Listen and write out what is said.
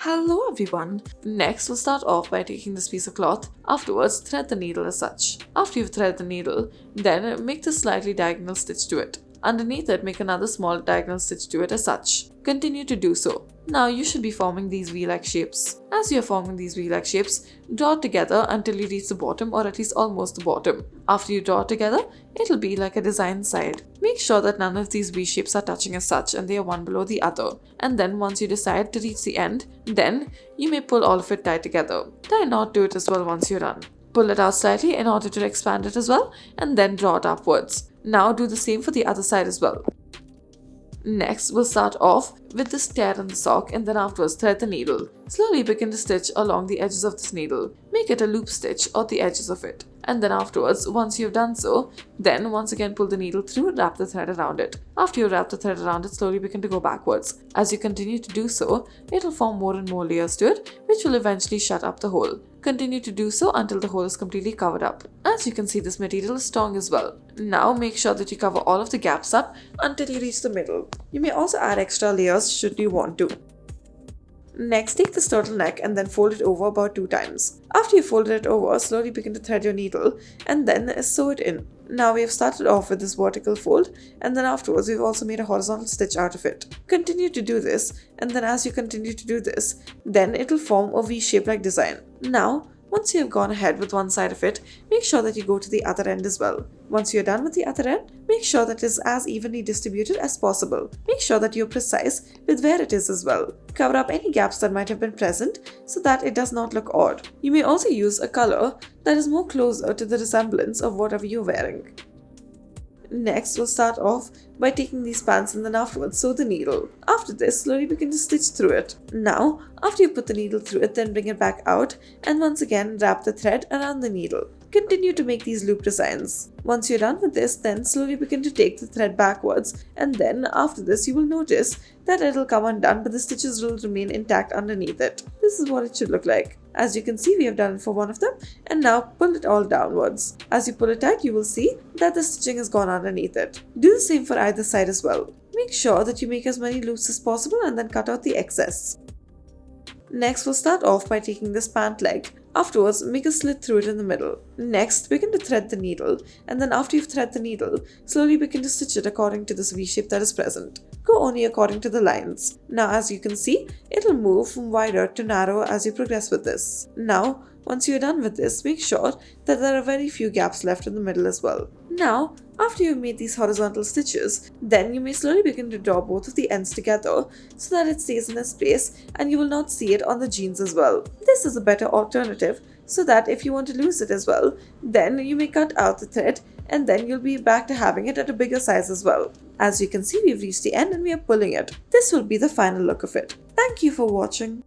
Hello everyone! Next, we'll start off by taking this piece of cloth. Afterwards, thread the needle as such. After you've threaded the needle, then make this slightly diagonal stitch to it. Underneath it, make another small diagonal stitch to it as such. Continue to do so. Now you should be forming these V-like shapes. As you are forming these V-like shapes, draw it together until you reach the bottom, or at least almost the bottom. After you draw it together, it'll be like a design side. Make sure that none of these V shapes are touching as such and they are one below the other. And then once you decide to reach the end, then you may pull all of it tight together. Tie a knot to it as well once you're done. Pull it out slightly in order to expand it as well, and then draw it upwards. Now do the same for the other side as well. Next, we'll start off with this tear in the sock and then afterwards thread the needle. Slowly begin to stitch along the edges of this needle. Make it a loop stitch or the edges of it. And then afterwards, once you've done so, then once again pull the needle through and wrap the thread around it. After you wrap the thread around it, slowly begin to go backwards. As you continue to do so, it'll form more and more layers to it, which will eventually shut up the hole. Continue to do so until the hole is completely covered up. As you can see, this material is strong as well. Now make sure that you cover all of the gaps up until you reach the middle. You may also add extra layers should you want to. Next, take this turtleneck and then fold it over about 2 times. After you folded it over, slowly begin to thread your needle and then sew it in. Now we have started off with this vertical fold, and then afterwards we've also made a horizontal stitch out of it. Continue to do this, and then as you continue to do this, then it will form a V-shape like design. Now, once you have gone ahead with one side of it, make sure that you go to the other end as well. Once you're done with the other end, make sure that it is as evenly distributed as possible. Make sure that you're precise with where it is as well. Cover up any gaps that might have been present so that it does not look odd. You may also use a color that is more closer to the resemblance of whatever you're wearing. Next, we'll start off by taking these pants and then afterwards sew the needle. After this, slowly begin to stitch through it. Now, after you put the needle through it, then bring it back out and once again wrap the thread around the needle. Continue to make these loop designs. Once you're done with this, then slowly begin to take the thread backwards, and then after this you will notice that it'll come undone but the stitches will remain intact underneath it. This is what it should look like. As you can see, we have done it for one of them, and now pull it all downwards. As you pull it tight, you will see that the stitching has gone underneath it. Do the same for either side as well. Make sure that you make as many loops as possible and then cut out the excess. Next, we'll start off by taking this pant leg. Afterwards, make a slit through it in the middle. Next, begin to thread the needle, and then after you've thread the needle, slowly begin to stitch it according to this V shape that is present. Go only according to the lines. Now, as you can see, it'll move from wider to narrow as you progress with this. Now, once you're done with this, make sure that there are very few gaps left in the middle as well. Now, after you've made these horizontal stitches, then you may slowly begin to draw both of the ends together so that it stays in its place and you will not see it on the jeans as well. This is a better alternative so that if you want to lose it as well, then you may cut out the thread and then you'll be back to having it at a bigger size as well. As you can see, we've reached the end and we are pulling it. This will be the final look of it. Thank you for watching.